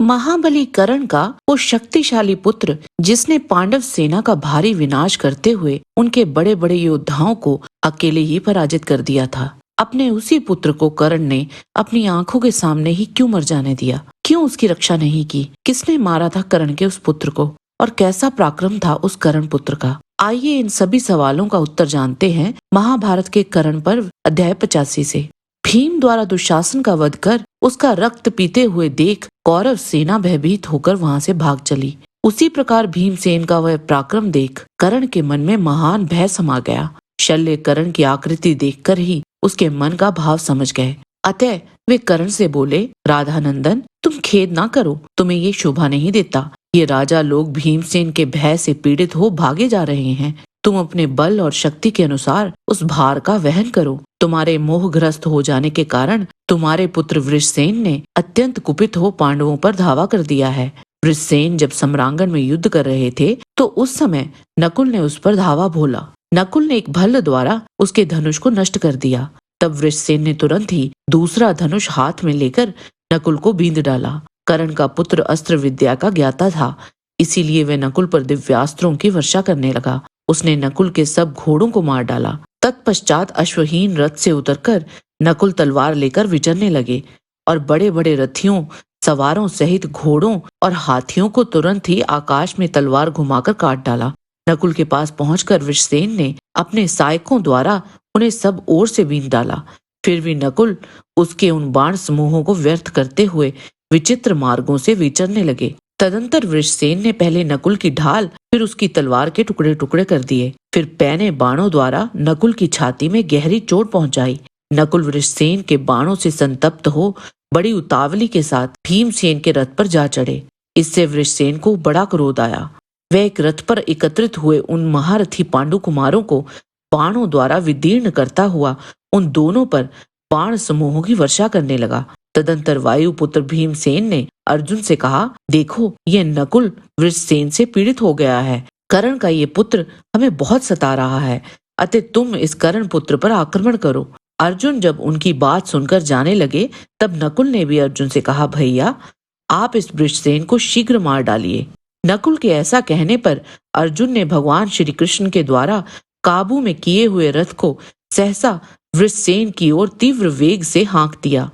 महाबली कर्ण का वो शक्तिशाली पुत्र जिसने पांडव सेना का भारी विनाश करते हुए उनके बड़े बड़े योद्धाओं को अकेले ही पराजित कर दिया था। अपने उसी पुत्र को कर्ण ने अपनी आंखों के सामने ही क्यों मर जाने दिया? क्यों उसकी रक्षा नहीं की? किसने मारा था कर्ण के उस पुत्र को? और कैसा पराक्रम था उस कर्ण पुत्र का? आइए इन सभी सवालों का उत्तर जानते हैं महाभारत के कर्ण पर्व अध्याय 85 से। भीम द्वारा दुशासन का वध कर उसका रक्त पीते हुए देख कौरव सेना भयभीत होकर वहां से भाग चली। उसी प्रकार भीमसेन का वह पराक्रम देख कर्ण के मन में महान भय समा गया। शल्य कर्ण की आकृति देखकर ही उसके मन का भाव समझ गए। अतः वे कर्ण से बोले, राधानंदन, तुम खेद ना करो, तुम्हें ये शोभा नहीं देता। ये राजा लोग भीमसेन के भय से पीड़ित हो भागे जा रहे हैं। तुम अपने बल और शक्ति के अनुसार उस भार का वहन करो। तुम्हारे मोहग्रस्त हो जाने के कारण तुम्हारे पुत्र वृषसेन ने अत्यंत कुपित हो पांडवों पर धावा कर दिया है। वृषसेन जब सम्रांगण में युद्ध कर रहे थे तो उस समय नकुल ने उस पर धावा बोला। नकुल ने एक भल्ल द्वारा उसके धनुष को नष्ट कर दिया। तब वृषसेन ने तुरंत ही दूसरा धनुष हाथ में लेकर नकुल को बींध डाला। कर्ण का पुत्र अस्त्र विद्या का ज्ञाता था, इसीलिए वह नकुल पर दिव्यास्त्रों की वर्षा करने लगा। उसने नकुल के सब घोड़ों को मार डाला। तत्पश्चात अश्वहीन रथ से उतरकर नकुल तलवार लेकर विचरने लगे और बड़े बड़े रथियों, सवारों सहित घोड़ों और हाथियों को तुरंत ही आकाश में तलवार घुमाकर काट डाला। नकुल के पास पहुंचकर वृषसेन ने अपने सहायकों द्वारा उन्हें सब ओर से बींध डाला। फिर भी नकुल उसके उन बाण समूहों को व्यर्थ करते हुए विचित्र मार्गों से विचरने लगे। तदंतर वृषसेन ने पहले नकुल की ढाल, फिर उसकी तलवार के टुकड़े टुकड़े कर दिए। फिर पैने बाणों द्वारा नकुल की छाती में गहरी चोट पहुंचाई। नकुल वृषसेन के बाणों से संतप्त हो बड़ी उतावली के साथ भीमसेन के रथ पर जा चढ़े। इससे वृषसेन को बड़ा क्रोध आया। वह एक रथ पर एकत्रित हुए उन महारथी पांडु कुमारों को बाणों द्वारा विदीर्ण करता हुआ उन दोनों पर बाण समूहों की वर्षा करने लगा। तदंतर वायुपुत्र भीमसेन ने अर्जुन से कहा, देखो, यह नकुल वृषसेन से पीड़ित हो गया है। कर्ण का ये पुत्र हमें बहुत सता रहा है, अतः तुम इस कर्ण पुत्र पर आक्रमण करो। अर्जुन जब उनकी बात सुनकर जाने लगे तब नकुल ने भी अर्जुन से कहा, भैया, आप इस वृषसेन को शीघ्र मार डालिए। नकुल के ऐसा कहने पर अर्जुन ने भगवान श्री कृष्ण के द्वारा काबू में किए हुए रथ को सहसा वृषसेन की ओर तीव्र वेग से हाँक दिया।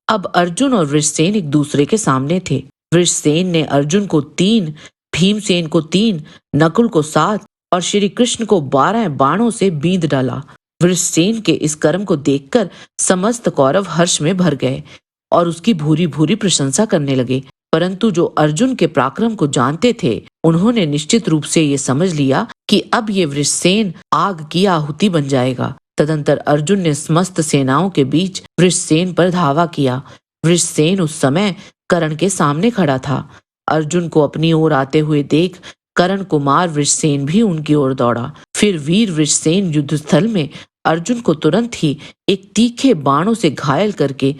अब अर्जुन और वृषसेन एक दूसरे के सामने थे। वृषसेन ने अर्जुन को 3, भीमसेन को 3, नकुल को 7 और श्री कृष्ण को 12 बाणों से बींध डाला। वृषसेन के इस कर्म को देखकर समस्त कौरव हर्ष में भर गए और उसकी भूरी भूरी प्रशंसा करने लगे। परंतु जो अर्जुन के पराक्रम को जानते थे, उन्होंने निश्चित रूप से ये समझ लिया कि अब ये वृषसेन आग की आहुति बन जाएगा। तदंतर अर्जुन ने समस्त सेनाओं के बीच वृषसेन पर धावा किया। वृषसेन उस समय कर्ण के सामने खड़ा था। अर्जुन को अपनी ओर आते हुए देख कर्ण कुमार वृषसेन भी उनकी ओर दौड़ा। फिर वीर वृषसेन युद्ध स्थल में अर्जुन को तुरंत ही एक तीखे बाणों से घायल करके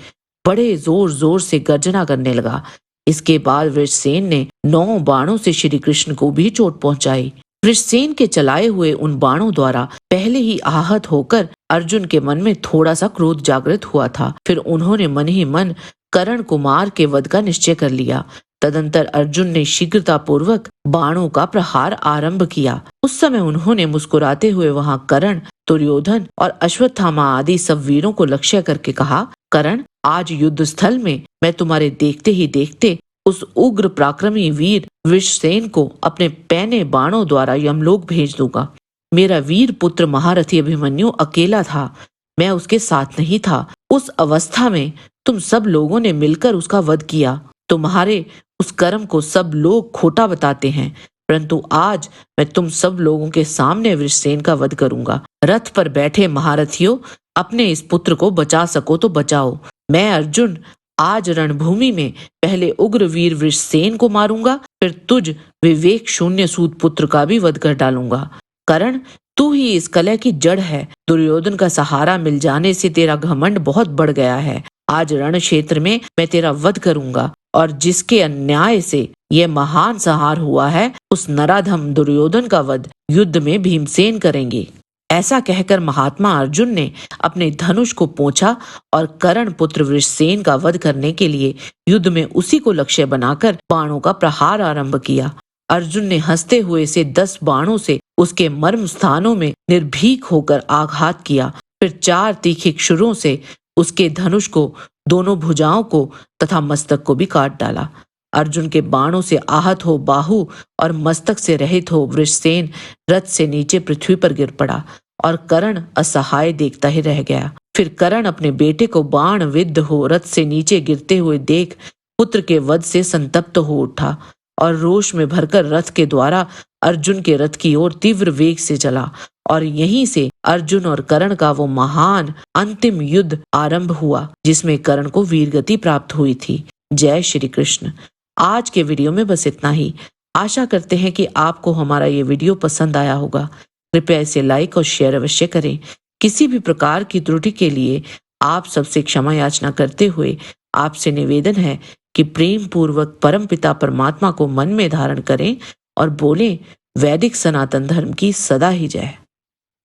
बड़े जोर जोर से गर्जना करने लगा। इसके बाद वृषसेन ने 9 बाणों से श्री कृष्ण को भी चोट पहुंचाई। वृषसेन के चलाए हुए उन बाणों द्वारा पहले ही आहत होकर अर्जुन के मन में थोड़ा सा क्रोध जागृत हुआ था। फिर उन्होंने मन ही मन कर्ण कुमार के वध का निश्चय कर लिया। तदंतर अर्जुन ने शीघ्रता पूर्वक बाणों का प्रहार आरंभ किया। उस समय उन्होंने मुस्कुराते हुए वहां कर्ण, दुर्योधन और अश्वत्थामा आदि सब वीरों को लक्ष्य करके कहा, कर्ण, आज युद्ध स्थल में मैं तुम्हारे देखते ही देखते उस उग्र पराक्रमी वीर वृषसेन को अपने पैने बाणों द्वारा यमलोक भेज दूंगा। मेरा वीर पुत्र महारथी अभिमन्यु अकेला था, मैं उसके साथ नहीं था। उस अवस्था में तुम सब लोगों ने मिलकर उसका वध किया। तुम्हारे उस कर्म को सब लोग खोटा बताते हैं, परंतु आज मैं तुम सब लोगों के सामने वृषसेन का वध करूंगा। रथ पर बैठे महारथियों, अपने इस पुत्र को बचा सको तो बचाओ। मैं अर्जुन आज रणभूमि में पहले उग्र वीर वृषसेन को मारूंगा, फिर तुझ विवेक शून्य सूत पुत्र का भी वध कर डालूंगा। कर्ण, तू ही इस कलह की जड़ है। दुर्योधन का सहारा मिल जाने से तेरा घमंड बहुत बढ़ गया है। आज रण क्षेत्र में मैं तेरा वध करूंगा और जिसके अन्याय से यह महान संहार हुआ है, उस नराधम दुर्योधन का वध युद्ध में भीमसेन करेंगे। ऐसा कहकर महात्मा अर्जुन ने अपने धनुष को पोंछा और कर्ण पुत्र वृषसेन का वध करने के लिए युद्ध में उसी को लक्ष्य बनाकर बाणों का प्रहार आरंभ किया। अर्जुन ने हंसते हुए से 10 बाणों से उसके मर्म स्थानों में निर्भीक होकर आघात किया। फिर 4 तीखे क्षुरों से उसके धनुष को, दोनों भुजाओं को तथा मस्तक को भी काट डाला। अर्जुन के बाणों से आहत हो बाहु और मस्तक से रहित हो वृषसेन रथ से नीचे पृथ्वी पर गिर पड़ा और कर्ण असहाय देखता ही रह गया। फिर कर्ण अपने बेटे को बाण विद्ध हो रथ से नीचे गिरते हुए देख पुत्र के वध से संतप्त हो उठा और रोष में भरकर रथ के द्वारा अर्जुन के रथ की ओर तीव्र वेग से चला और यहीं से अर्जुन और कर्ण का वो महान अंतिम युद्ध आरंभ हुआ जिसमें कर्ण को वीरगति प्राप्त हुई थी। जय श्री कृष्ण। आज के वीडियो में बस इतना ही। आशा करते हैं कि आपको हमारा ये वीडियो पसंद आया होगा। कृपया इसे लाइक और शेयर अवश्य करें। किसी भी प्रकार की त्रुटि के लिए आप सबसे क्षमा याचना करते हुए आपसे निवेदन है कि प्रेम पूर्वक परमपिता परमात्मा को मन में धारण करें और बोलें, वैदिक सनातन धर्म की सदा ही जय।